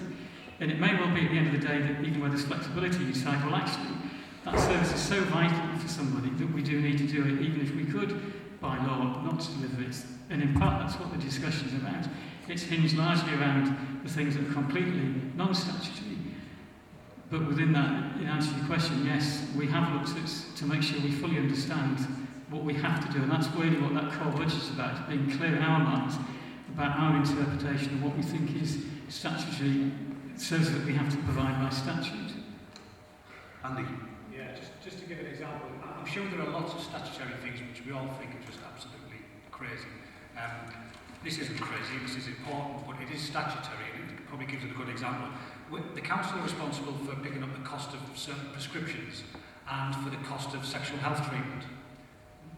And it may well be at the end of the day that even where there's flexibility, you decide, well, actually, that service is so vital for somebody that we do need to do it, even if we could, by law, not to deliver it. And in part, that's what the discussion's about. It's hinged largely around the things that are completely non-statutory. But within that, in answer to your question, yes, we have looked at to make sure we fully understand what we have to do. And that's really what that core budget is about, being clear in our minds about our interpretation of what we think is statutory service that we have to provide by statute. Andy? Yeah, just to give an example, I'm sure there are lots of statutory things which we all think are just absolutely crazy. This isn't crazy, this is important, but it is statutory, and it probably gives a good example. The council are responsible for picking up the cost of certain prescriptions and for the cost of sexual health treatment.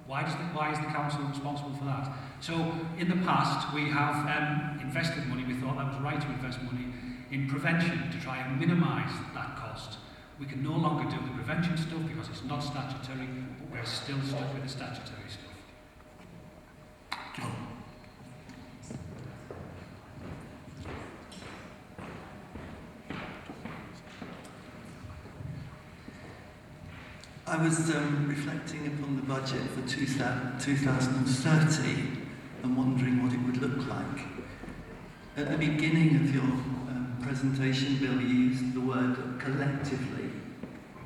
Why is the council responsible for that? So, in the past, we have invested money, we thought that was right to invest money in prevention to try and minimise that cost. We can no longer do the prevention stuff because it's not statutory, but we're still stuck with the statutory stuff. John. I was reflecting upon the budget for 2030 and wondering what it would look like. At the beginning of your presentation, Bill, you used the word collectively.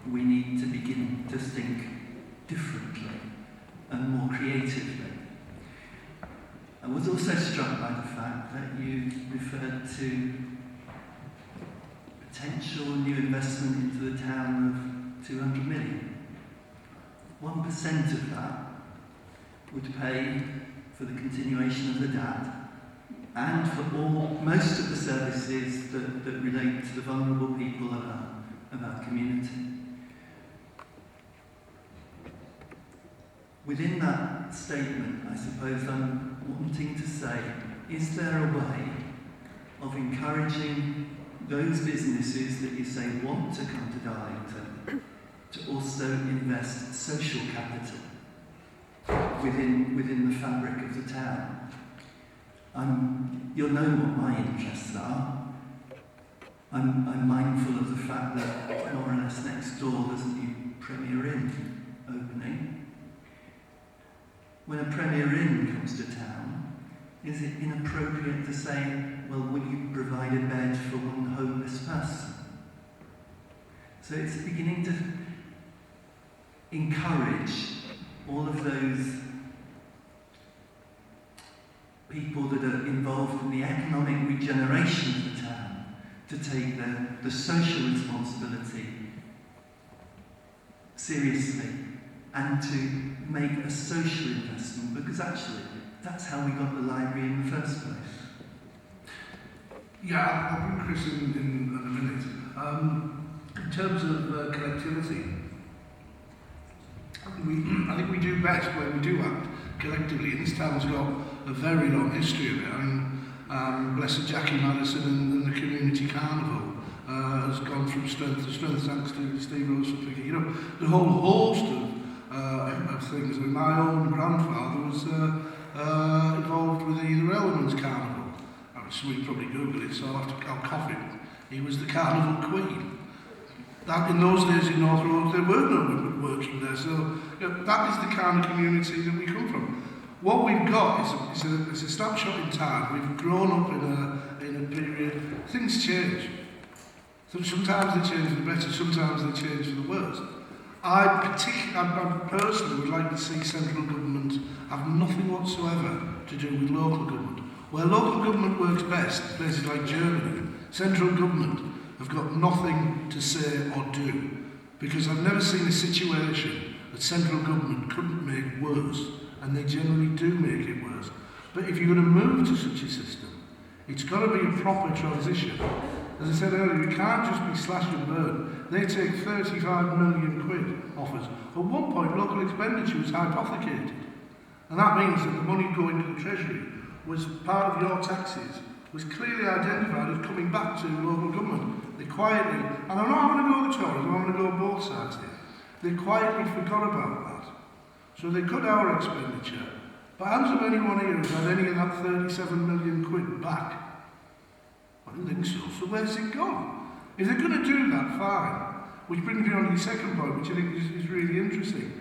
We need to begin to think differently and more creatively. I was also struck by the fact that you referred to potential new investment into the town of 200 million. 1% of that would pay for the continuation of the DAD and for most of the services that relate to the vulnerable people of our community. Within that statement, I suppose I'm wanting to say, is there a way of encouraging those businesses that you say want to come to Darlington to also invest social capital within the fabric of the town? You'll know what my interests are. I'm mindful of the fact that more or less next door there's a new Premier Inn opening. When a Premier Inn comes to town, is it inappropriate to say, well, will you provide a bed for one homeless person? So it's beginning to encourage all of those people that are involved in the economic regeneration of the town to take the social responsibility seriously and to make a social investment, because actually that's how we got the library in the first place. Yeah, I'll bring Chris in a minute. In terms of collectivity, I think we do best when we do act collectively, and this town's got a very long history of it. I mean, Blessed Jackie Madison and the Community Carnival has gone from strength to strength thanks to Steve Rose for picking it up. The whole host of things. I mean, my own grandfather was involved with the Either Elements Carnival. So we probably Google it, so I'll cough it. He was the Carnival Queen. That in those days in North Road, there were no women working there, so that is the kind of community that we come from. What we've got is a snapshot in time. We've grown up in a period. Things change. So sometimes they change for the better, sometimes they change for the worse. I personally would like to see central government have nothing whatsoever to do with local government. Where local government works best, places like Germany, central government have got nothing to say or do. Because I've never seen a situation that central government couldn't make worse, and they generally do make it worse. But if you're going to move to such a system, it's got to be a proper transition. As I said earlier, it can't just be slash and burn. They take 35 million quid off us. At one point, local expenditure was hypothecated. And that means that the money going to the Treasury was part of your taxes, was clearly identified as coming back to local government. They quietly, and I'm not having to go the Tories, I'm having to go both sides here. They quietly forgot about that. So they cut our expenditure. But hasn't anyone here who's had any of that 37 million quid back? I don't think so. So where's it gone? If they're going to do that, fine. Which brings me on to your second point, which I think is really interesting.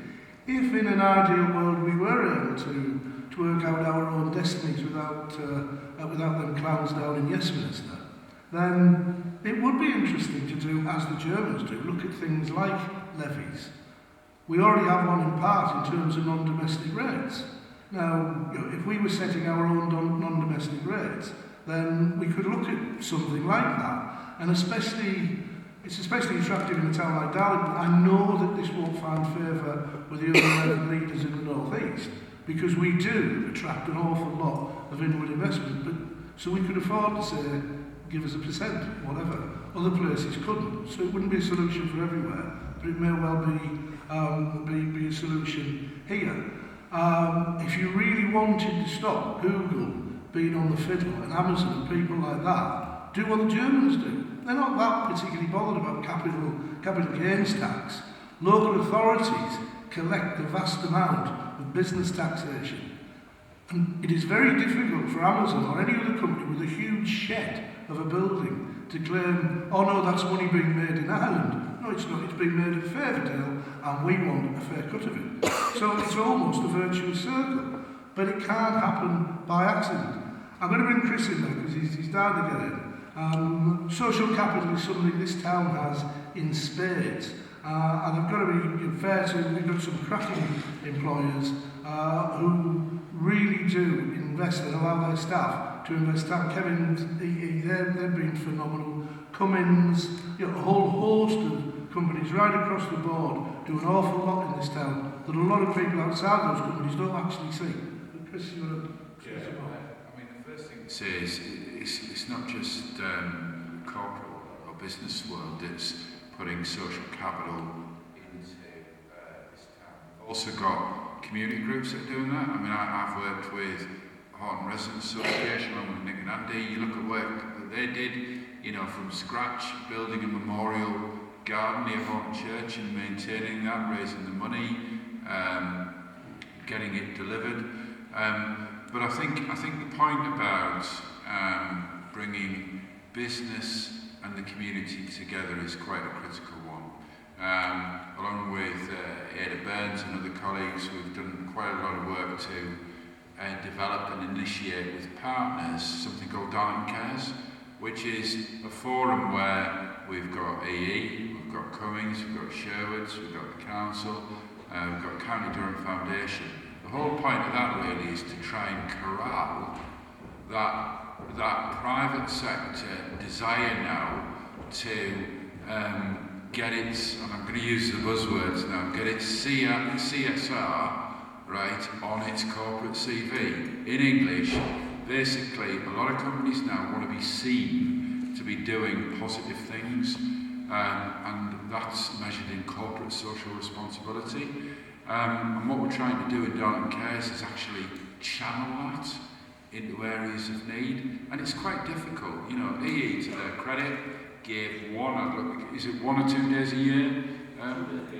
If in an ideal world we were able to work out our own destinies without them clowns down in Westminster, then it would be interesting to do as the Germans do, look at things like levies. We already have one in part in terms of non-domestic rates. Now, if we were setting our own non-domestic rates, then we could look at something like that. And it's especially attractive in a town like Darlington. I know that this won't find favour with the other leaders in the North East, because we do attract an awful lot of inward investment. But so we could afford to say, give us a percent, whatever. Other places couldn't. So it wouldn't be a solution for everywhere, but it may well be a solution here. If you really wanted to stop Google being on the fiddle and Amazon and people like that, do what the Germans do. They're not that particularly bothered about capital gains tax. Local authorities collect the vast amount of business taxation. And it is very difficult for Amazon or any other company with a huge shed of a building to claim, oh no, that's money being made in Ireland. No, it's not. It's being made at Fairdale and we want a fair cut of it. So it's almost a virtuous circle. But it can't happen by accident. I'm going to bring Chris in there because he's down to get in. Social capital is something this town has in spades. And I've got to be fair to, we've got some cracking employers who really do invest and allow their staff to invest time. Kevin's, they've been phenomenal. Cummins, a whole host of companies right across the board do an awful lot in this town that a lot of people outside those companies don't actually see. But Chris, you want to say some more? I mean, the first thing to say is it's not just corporate or business world, it's putting social capital into this town. We've also got community groups that are doing that. I mean, I've worked with Horton Residents Association along with Nick and Andy. You look at work that they did, from scratch, building a memorial garden near Horton Church and maintaining that, raising the money, getting it delivered. But I think the point about bringing business and the community together is quite a critical one. Along with Ada Burns and other colleagues, we've done quite a lot of work to develop and initiate with partners something called Darlington Cares, which is a forum where we've got EE, we've got Cummings, we've got Sherwoods, we've got the council, we've got County Durham Foundation. The whole point of that really is to try and corral that private sector desire now to get it, and I'm going to use the buzzwords now, get its CSR, right, on its corporate CV. In English, basically, a lot of companies now want to be seen to be doing positive things, and that's measured in corporate social responsibility. And what we're trying to do in Darlington Cares is actually channel that into areas of need, and it's quite difficult. You know, EE, to their credit, gave is it 1 or 2 days a year?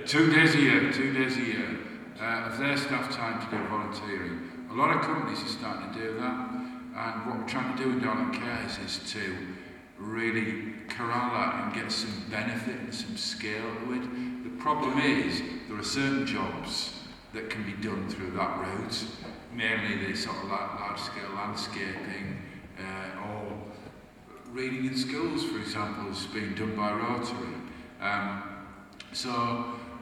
2 days a year, 2 days a year of their staff time to do volunteering. A lot of companies are starting to do that, and what we're trying to do in Darlington Cares is to really corral that and get some benefit and some scale to it. The problem is there are certain jobs that can be done through that route, mainly the sort of large-scale landscaping or reading in schools, for example, is being done by Rotary.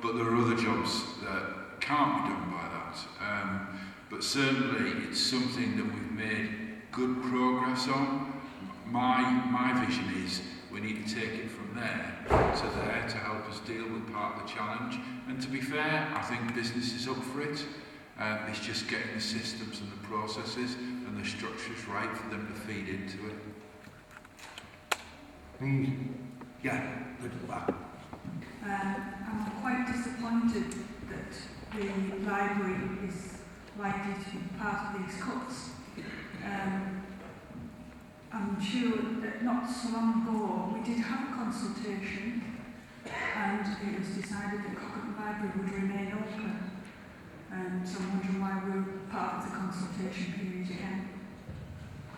But there are other jobs that can't be done by that. But certainly it's something that we've made good progress on. My vision is we need to take it from there to there to help us deal with part of the challenge. And to be fair, I think business is up for it. It's just getting the systems and the processes and the structures right for them to feed into it. Yeah, good back. I'm quite disappointed that the library is likely to be part of these cuts. I'm sure that not so long ago we did have a consultation and it was decided that Cochrane Library would remain open. So I'm wondering why we're part of the consultation period again.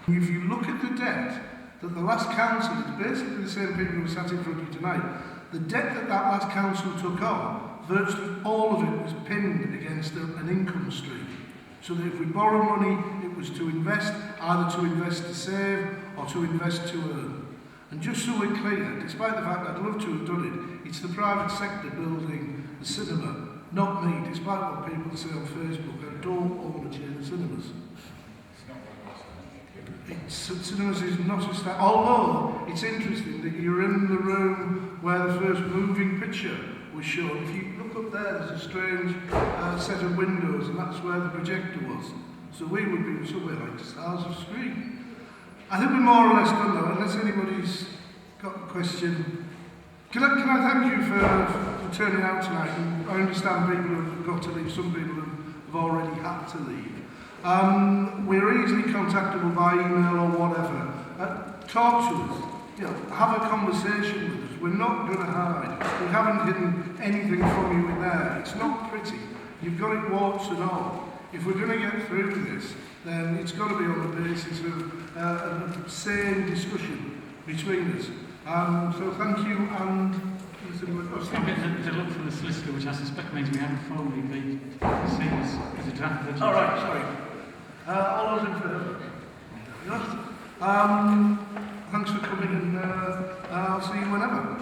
If you look at the debt that the last council, it's basically the same people who sat in front of you tonight, the debt that last council took on, virtually all of it was pinned against an income stream. So that if we borrow money, it was to invest, either to invest to save or to invest to earn. And just so we're clear, despite the fact that I'd love to have done it, it's the private sector building the cinema, not me, despite what people say on Facebook. I don't own a chain of cinemas. Cinemas is not a style, although it's interesting that you're in the room where the first moving picture was shown. If you look up there, there's a strange set of windows, and that's where the projector was. So we would be somewhere like stars of screen. I think we're more or less done now, unless anybody's got a question. Can I thank you for turning out tonight? And I understand people have got to leave, some people have already had to leave. We're easily contactable by email or whatever. Talk to us. You know, have a conversation with us. We're not going to hide. We haven't hidden anything from you in there. It's not pretty. You've got it warts and all. If we're going to get through this, then it's got to be on the basis of a sane discussion between us. So thank you, and there's a look from the solicitor, which I suspect means we haven't formally been seen as a draft budget. All right, sorry. All those in favour? Yes. Thanks for coming, and I'll see you whenever.